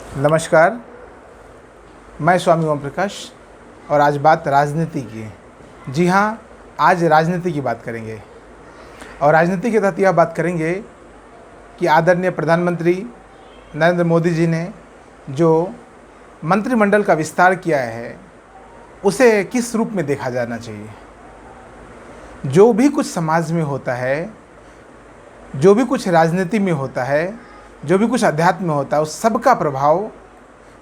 नमस्कार, मैं स्वामी ओम प्रकाश और आज बात राजनीति की है। जी हाँ, आज राजनीति की बात करेंगे और राजनीति के तहत यह बात करेंगे कि आदरणीय प्रधानमंत्री नरेंद्र मोदी जी ने जो मंत्रिमंडल का विस्तार किया है उसे किस रूप में देखा जाना चाहिए। जो भी कुछ समाज में होता है, जो भी कुछ राजनीति में होता है, जो भी कुछ अध्यात्म में होता है, उस सब का प्रभाव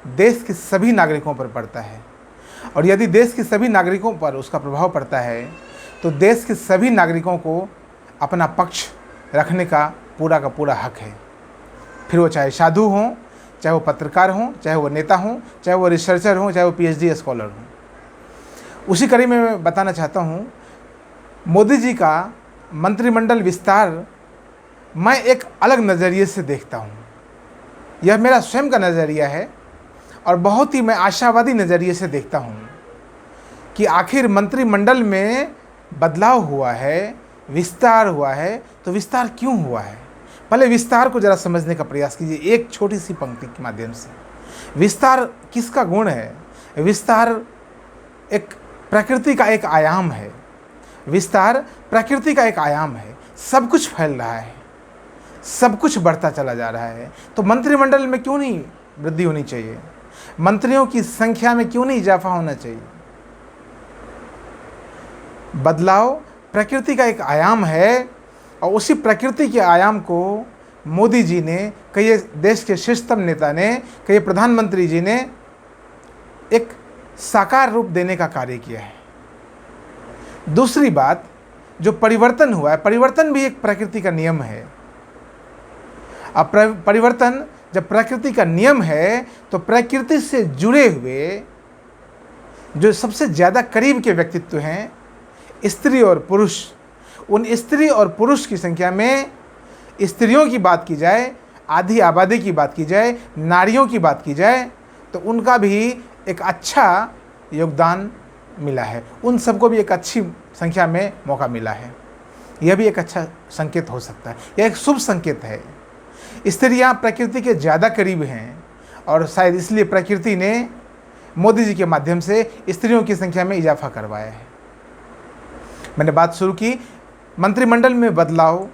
देश के सभी नागरिकों पर पड़ता है। और यदि देश के सभी नागरिकों पर उसका प्रभाव पड़ता है तो देश के सभी नागरिकों को अपना पक्ष रखने का पूरा हक है। फिर वो चाहे साधु हों, चाहे वो पत्रकार हों, चाहे वो नेता हों, चाहे वो रिसर्चर हों, चाहे वो PhD स्कॉलर हों। उसी कड़ी में मैं बताना चाहता हूँ, मोदी जी का मंत्रिमंडल विस्तार मैं एक अलग नज़रिए से देखता हूँ। यह मेरा स्वयं का नज़रिया है और बहुत ही मैं आशावादी नज़रिए से देखता हूँ कि आखिर मंत्रिमंडल में बदलाव हुआ है, विस्तार हुआ है, तो विस्तार क्यों हुआ है। पहले विस्तार को ज़रा समझने का प्रयास कीजिए एक छोटी सी पंक्ति के माध्यम से। विस्तार किसका गुण है? विस्तार एक प्रकृति का एक आयाम है। विस्तार प्रकृति का एक आयाम है। सब कुछ फैल रहा है, सब कुछ बढ़ता चला जा रहा है, तो मंत्रिमंडल में क्यों नहीं वृद्धि होनी चाहिए? मंत्रियों की संख्या में क्यों नहीं इजाफा होना चाहिए? बदलाव प्रकृति का एक आयाम है और उसी प्रकृति के आयाम को मोदी जी ने, कई देश के शीर्षतम नेता ने, कई प्रधानमंत्री जी ने एक साकार रूप देने का कार्य किया है। दूसरी बात, जो परिवर्तन हुआ है, परिवर्तन भी एक प्रकृति का नियम है। अब परिवर्तन जब प्रकृति का नियम है तो प्रकृति से जुड़े हुए जो सबसे ज़्यादा करीब के व्यक्तित्व हैं, स्त्री और पुरुष, उन स्त्री और पुरुष की संख्या में स्त्रियों की बात की जाए, आधी आबादी की बात की जाए, नारियों की बात की जाए, तो उनका भी एक अच्छा योगदान मिला है। उन सबको भी एक अच्छी संख्या में मौका मिला है। यह भी एक अच्छा संकेत हो सकता है, यह एक शुभ संकेत है। स्त्रियां प्रकृति के ज़्यादा करीब हैं और शायद इसलिए प्रकृति ने मोदी जी के माध्यम से स्त्रियों की संख्या में इजाफा करवाया है। मैंने बात शुरू की मंत्रिमंडल में बदलाव।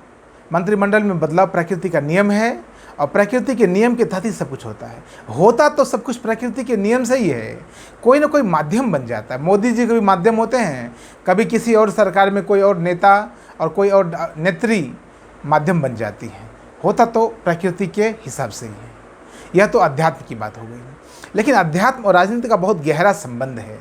मंत्रिमंडल में बदलाव प्रकृति का नियम है और प्रकृति के नियम के तहत ही सब कुछ होता है। होता तो सब कुछ प्रकृति के नियम से ही है, कोई ना कोई माध्यम बन जाता है। मोदी जी के भी माध्यम होते हैं, कभी किसी और सरकार में कोई और नेता और कोई और नेत्री माध्यम बन जाती है। होता तो प्रकृति के हिसाब से ही है। यह तो अध्यात्म की बात हो गई, लेकिन अध्यात्म और राजनीति का बहुत गहरा संबंध है।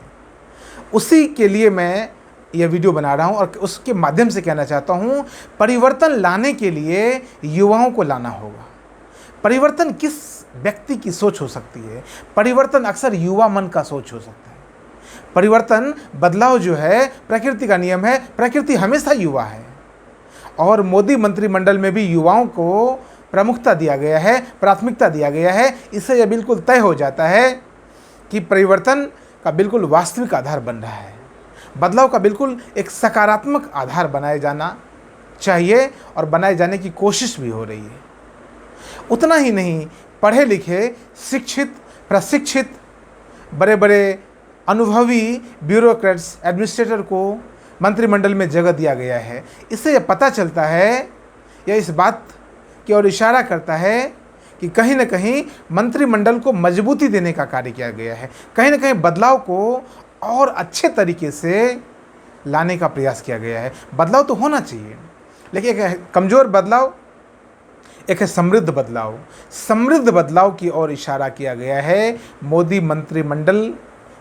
उसी के लिए मैं यह वीडियो बना रहा हूँ और उसके माध्यम से कहना चाहता हूँ, परिवर्तन लाने के लिए युवाओं को लाना होगा। परिवर्तन किस व्यक्ति की सोच हो सकती है? परिवर्तन अक्सर युवा मन का सोच हो सकता है। परिवर्तन, बदलाव जो है प्रकृति का नियम है, प्रकृति हमेशा युवा है और मोदी मंत्रिमंडल में भी युवाओं को प्रमुखता दिया गया है, प्राथमिकता दिया गया है। इससे यह बिल्कुल तय हो जाता है कि परिवर्तन का बिल्कुल वास्तविक आधार बन रहा है। बदलाव का बिल्कुल एक सकारात्मक आधार बनाया जाना चाहिए और बनाए जाने की कोशिश भी हो रही है। उतना ही नहीं, पढ़े लिखे, शिक्षित, प्रशिक्षित, बड़े बड़े अनुभवी ब्यूरोक्रेट्स, एडमिनिस्ट्रेटर को मंत्रिमंडल में जगह दिया गया है। इससे यह पता चलता है, यह इस बात की ओर इशारा करता है कि कहीं न कहीं मंत्रिमंडल को मजबूती देने का कार्य किया गया है। कहीं न कहीं बदलाव को और अच्छे तरीके से लाने का प्रयास किया गया है। बदलाव तो होना चाहिए, लेकिन एक है कमज़ोर बदलाव, एक है समृद्ध बदलाव। समृद्ध बदलाव की ओर इशारा किया गया है मोदी मंत्रिमंडल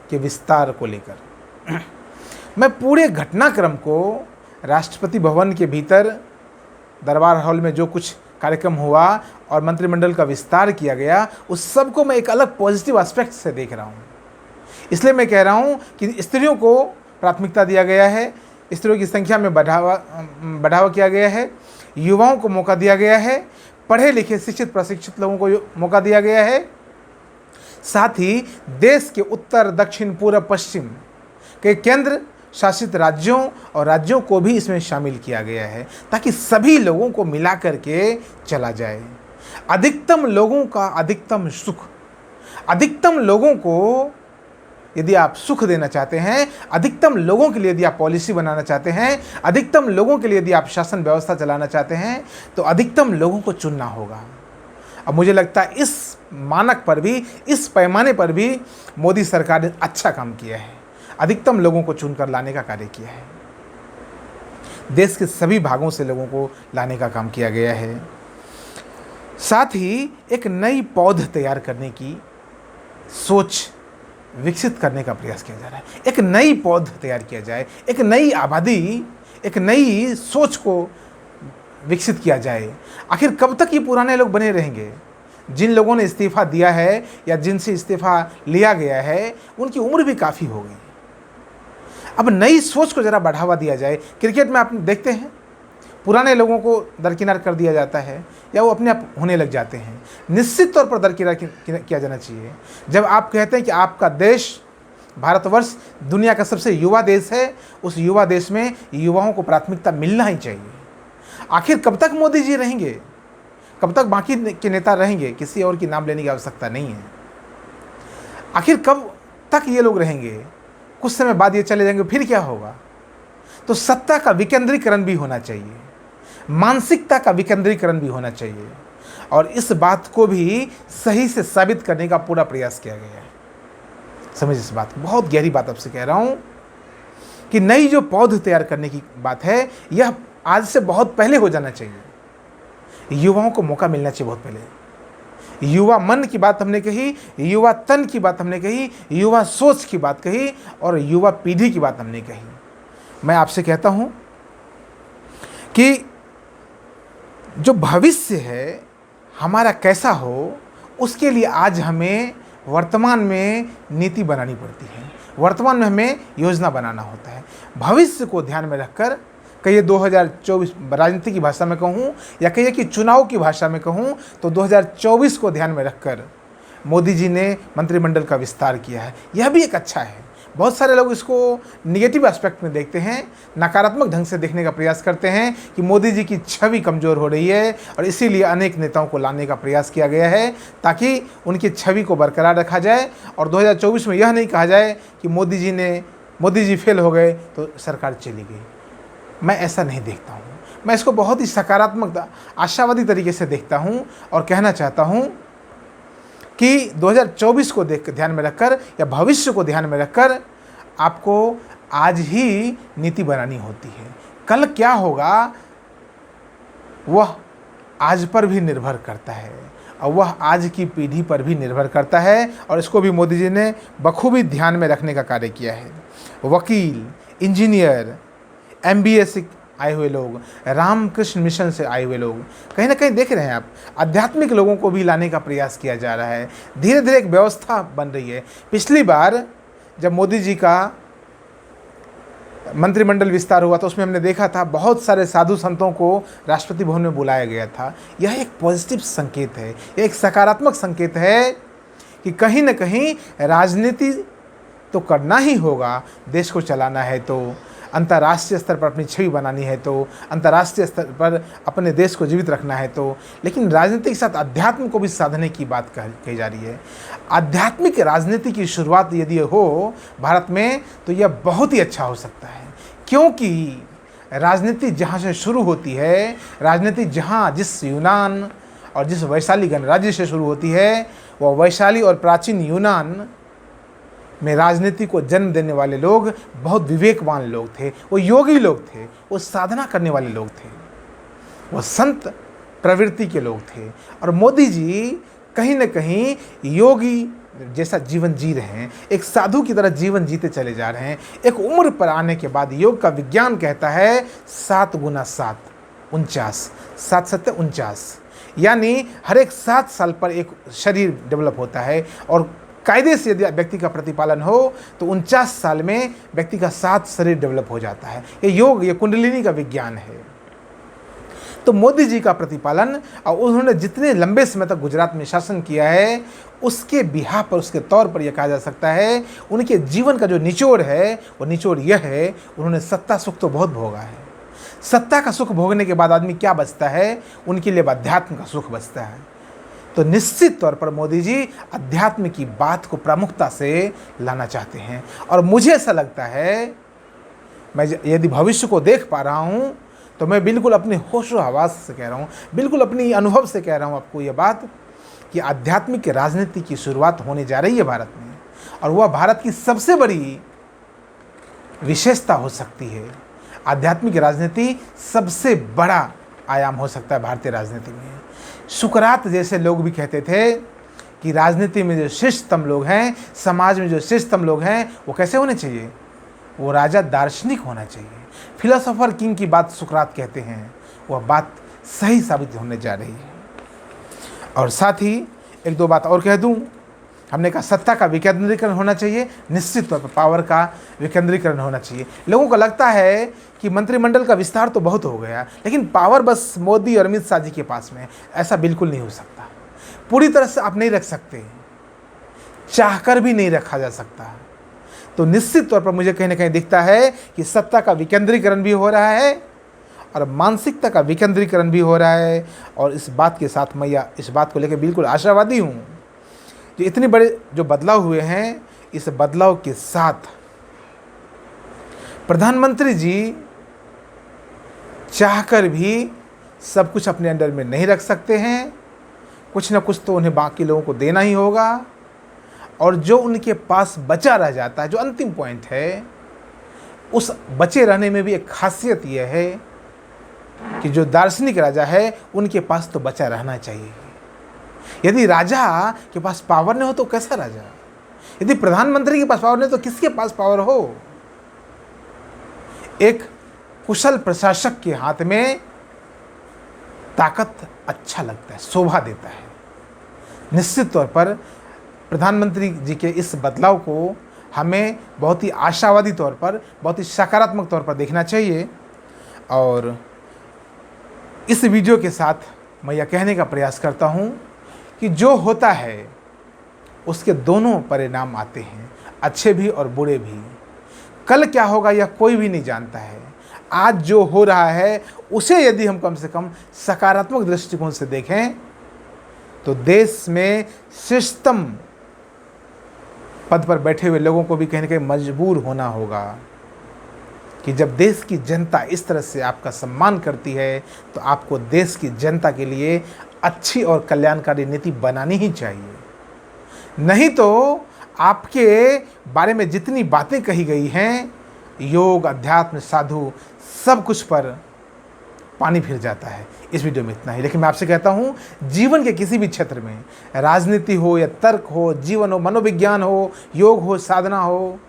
के विस्तार को लेकर। मैं पूरे घटनाक्रम को राष्ट्रपति भवन के भीतर दरबार हॉल में जो कुछ कार्यक्रम हुआ और मंत्रिमंडल का विस्तार किया गया, उस सब को मैं एक अलग पॉजिटिव एस्पेक्ट से देख रहा हूँ। इसलिए मैं कह रहा हूँ कि स्त्रियों को प्राथमिकता दिया गया है, स्त्रियों की संख्या में बढ़ावा किया गया है, युवाओं को मौका दिया गया है, पढ़े लिखे शिक्षित प्रशिक्षित लोगों को मौका दिया गया है। साथ ही देश के उत्तर, दक्षिण, पूर्व, पश्चिम के केंद्र शासित राज्यों और राज्यों को भी इसमें शामिल किया गया है ताकि सभी लोगों को मिला करके चला जाए। अधिकतम लोगों का अधिकतम सुख, अधिकतम लोगों को यदि आप सुख देना चाहते हैं, अधिकतम लोगों के लिए यदि आप पॉलिसी बनाना चाहते हैं, अधिकतम लोगों के लिए यदि आप शासन व्यवस्था चलाना चाहते हैं, तो अधिकतम लोगों को चुनना होगा। अब मुझे लगता है इस मानक पर भी, इस पैमाने पर भी मोदी सरकार ने अच्छा काम किया है, अधिकतम लोगों को चुनकर लाने का कार्य किया है। देश के सभी भागों से लोगों को लाने का काम किया गया है। साथ ही एक नई पौध तैयार करने की सोच विकसित करने का प्रयास किया जा रहा है। एक नई पौध तैयार किया जाए, एक नई आबादी, एक नई सोच को विकसित किया जाए। आखिर कब तक ये पुराने लोग बने रहेंगे? जिन लोगों ने इस्तीफ़ा दिया है या जिनसे इस्तीफ़ा लिया गया है, उनकी उम्र भी काफ़ी हो गई। अब नई सोच को ज़रा बढ़ावा दिया जाए। क्रिकेट में आप देखते हैं, पुराने लोगों को दरकिनार कर दिया जाता है या वो अपने आप होने लग जाते हैं। निश्चित तौर पर दरकिनार किया जाना चाहिए। जब आप कहते हैं कि आपका देश भारतवर्ष दुनिया का सबसे युवा देश है, उस युवा देश में युवाओं को प्राथमिकता मिलना ही चाहिए। आखिर कब तक मोदी जी रहेंगे? कब तक बाकी के नेता रहेंगे? किसी और की नाम लेने की आवश्यकता नहीं है। आखिर कब तक ये लोग रहेंगे? कुछ समय बाद ये चले जाएंगे, फिर क्या होगा? तो सत्ता का विकेंद्रीकरण भी होना चाहिए, मानसिकता का विकेंद्रीकरण भी होना चाहिए, और इस बात को भी सही से साबित करने का पूरा प्रयास किया गया है। समझ इस बात को, बहुत गहरी बात आपसे कह रहा हूं कि नई जो पौध तैयार करने की बात है, यह आज से बहुत पहले हो जाना चाहिए। युवाओं को मौका मिलना चाहिए बहुत पहले। युवा मन की बात हमने कही, युवा तन की बात हमने कही, युवा सोच की बात कही, और युवा पीढ़ी की बात हमने कही। मैं आपसे कहता हूं कि जो भविष्य है हमारा कैसा हो, उसके लिए आज हमें वर्तमान में नीति बनानी पड़ती है, वर्तमान में हमें योजना बनाना होता है। भविष्य को ध्यान में रखकर, कहिए 2024 राजनीति की भाषा में कहूँ या कहिए कि चुनाव की भाषा में कहूँ, तो 2024 को ध्यान में रखकर मोदी जी ने मंत्रिमंडल का विस्तार किया है। यह भी एक अच्छा है। बहुत सारे लोग इसको निगेटिव एस्पेक्ट में देखते हैं, नकारात्मक ढंग से देखने का प्रयास करते हैं कि मोदी जी की छवि कमज़ोर हो रही है, और इसीलिए अनेक नेताओं को लाने का प्रयास किया गया है ताकि उनकी छवि को बरकरार रखा जाए, और 2024 में यह नहीं कहा जाए कि मोदी जी फेल हो गए तो सरकार चली गई। मैं ऐसा नहीं देखता हूँ। मैं इसको बहुत ही सकारात्मक, आशावादी तरीके से देखता हूँ, और कहना चाहता हूँ कि 2024 को ध्यान में रखकर या भविष्य को ध्यान में रखकर आपको आज ही नीति बनानी होती है। कल क्या होगा वह आज पर भी निर्भर करता है, और वह आज की पीढ़ी पर भी निर्भर करता है, और इसको भी मोदी जी ने बखूबी ध्यान में रखने का कार्य किया है। वकील, इंजीनियर, MBA से आए हुए लोग, रामकृष्ण मिशन से आए हुए लोग, कहीं ना कहीं देख रहे हैं आप, आध्यात्मिक लोगों को भी लाने का प्रयास किया जा रहा है। धीरे धीरे एक व्यवस्था बन रही है। पिछली बार जब मोदी जी का मंत्रिमंडल विस्तार हुआ तो उसमें हमने देखा था बहुत सारे साधु संतों को राष्ट्रपति भवन में बुलाया गया था। यह एक पॉजिटिव संकेत है, एक सकारात्मक संकेत है कि कहीं ना कहीं राजनीति तो करना ही होगा। देश को चलाना है तो, अंतर्राष्ट्रीय स्तर पर अपनी छवि बनानी है तो, अंतर्राष्ट्रीय स्तर पर अपने देश को जीवित रखना है तो, लेकिन राजनीति के साथ अध्यात्म को भी साधने की बात कही जा रही है। आध्यात्मिक राजनीति की शुरुआत यदि हो भारत में तो यह बहुत ही अच्छा हो सकता है, क्योंकि राजनीति जहाँ से शुरू होती है, राजनीति जहाँ जिस यूनान और जिस वैशाली गणराज्य से शुरू होती है, वह वैशाली और प्राचीन यूनान में राजनीति को जन्म देने वाले लोग बहुत विवेकवान लोग थे, वो योगी लोग थे, वो साधना करने वाले लोग थे, वो संत प्रवृत्ति के लोग थे। और मोदी जी कहीं न कहीं योगी जैसा जीवन जी रहे हैं, एक साधु की तरह जीवन जीते चले जा रहे हैं। एक उम्र पर आने के बाद योग का विज्ञान कहता है 7 × 7 49, 7 7 49, यानी हर एक 7 साल पर एक शरीर डेवलप होता है, और कायदे से यदि व्यक्ति का प्रतिपालन हो तो 49 साल में व्यक्ति का 7 शरीर डेवलप हो जाता है। ये योग, ये कुंडलिनी का विज्ञान है। तो मोदी जी का प्रतिपालन, और उन्होंने जितने लंबे समय तक गुजरात में शासन किया है, उसके बिहार पर, उसके तौर पर यह कहा जा सकता है उनके जीवन का जो निचोड़ है, वो निचोड़ यह है, उन्होंने सत्ता सुख तो बहुत भोगा है। सत्ता का सुख भोगने के बाद आदमी क्या बचता है? उनके लिए अध्यात्म का सुख बचता है। तो निश्चित तौर पर मोदी जी अध्यात्म की बात को प्रमुखता से लाना चाहते हैं। और मुझे ऐसा लगता है, मैं यदि भविष्य को देख पा रहा हूँ तो मैं बिल्कुल अपने होशो हवास से कह रहा हूँ, बिल्कुल अपनी अनुभव से कह रहा हूँ आपको ये बात कि आध्यात्मिक राजनीति की शुरुआत होने जा रही है भारत में, और वह भारत की सबसे बड़ी विशेषता हो सकती है। आध्यात्मिक राजनीति सबसे बड़ा आयाम हो सकता है भारतीय राजनीति में। सुकरात जैसे लोग भी कहते थे कि राजनीति में जो श्रेष्ठतम लोग हैं, समाज में जो श्रेष्ठतम लोग हैं, वो कैसे होने चाहिए? वो राजा दार्शनिक होना चाहिए। फिलोसोफर किंग की बात सुकरात कहते हैं, वह बात सही साबित होने जा रही है। और साथ ही एक दो बात और कह दूं, हमने कहा सत्ता का विकेंद्रीकरण होना चाहिए, निश्चित तौर पर पावर का विकेंद्रीकरण होना चाहिए। लोगों को लगता है कि मंत्रिमंडल का विस्तार तो बहुत हो गया, लेकिन पावर बस मोदी और अमित शाह जी के पास में। ऐसा बिल्कुल नहीं हो सकता। पूरी तरह से आप नहीं रख सकते, चाहकर भी नहीं रखा जा सकता। तो निश्चित तौर पर मुझे कहीं ना कहीं दिखता है कि सत्ता का विकेंद्रीकरण भी हो रहा है और मानसिकता का विकेंद्रीकरण भी हो रहा है। और इस बात के साथ मैं इस बात को लेकर बिल्कुल आशावादी हूँ कि इतने बड़े जो बदलाव हुए हैं, इस बदलाव के साथ प्रधानमंत्री जी चाहकर भी सब कुछ अपने अंडर में नहीं रख सकते हैं। कुछ ना कुछ तो उन्हें बाकी लोगों को देना ही होगा। और जो उनके पास बचा रह जाता है, जो अंतिम पॉइंट है, उस बचे रहने में भी एक खासियत यह है कि जो दार्शनिक राजा है उनके पास तो बचा रहना चाहिए। यदि राजा के पास पावर नहीं हो तो कैसा राजा? यदि प्रधानमंत्री के पास पावर नहीं तो किसके पास पावर हो? एक कुशल प्रशासक के हाथ में ताकत अच्छा लगता है, शोभा देता है। निश्चित तौर पर प्रधानमंत्री जी के इस बदलाव को हमें बहुत ही आशावादी तौर पर, बहुत ही सकारात्मक तौर पर देखना चाहिए। और इस वीडियो के साथ मैं यह कहने का प्रयास करता हूँ कि जो होता है उसके दोनों परिणाम आते हैं, अच्छे भी और बुरे भी। कल क्या होगा यह कोई भी नहीं जानता है। आज जो हो रहा है उसे यदि हम कम से कम सकारात्मक दृष्टिकोण से देखें तो देश में श्रेष्ठतम पद पर बैठे हुए लोगों को भी कहीं ना कहीं मजबूर होना होगा कि जब देश की जनता इस तरह से आपका सम्मान करती है तो आपको देश की जनता के लिए अच्छी और कल्याणकारी नीति बनानी ही चाहिए। नहीं तो आपके बारे में जितनी बातें कही गई हैं, योग, अध्यात्म, साधु, सब कुछ पर पानी फिर जाता है। इस वीडियो में इतना ही। लेकिन मैं आपसे कहता हूँ, जीवन के किसी भी क्षेत्र में, राजनीति हो या तर्क हो, जीवन हो, मनोविज्ञान हो, योग हो, साधना हो,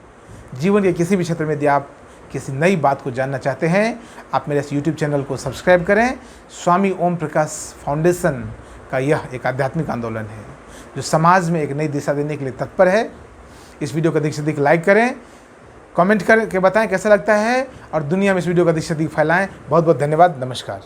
जीवन के किसी भी क्षेत्र में यदि आप किसी नई बात को जानना चाहते हैं, आप मेरे इस यूट्यूब चैनल को सब्सक्राइब करें। स्वामी ओम प्रकाश फाउंडेशन का यह एक आध्यात्मिक आंदोलन है जो समाज में एक नई दिशा देने के लिए तत्पर है। इस वीडियो को अधिक से अधिक लाइक करें, कमेंट करके बताएं कैसा लगता है, और दुनिया में इस वीडियो को अधिक से अधिक फैलाएं। बहुत बहुत धन्यवाद। नमस्कार।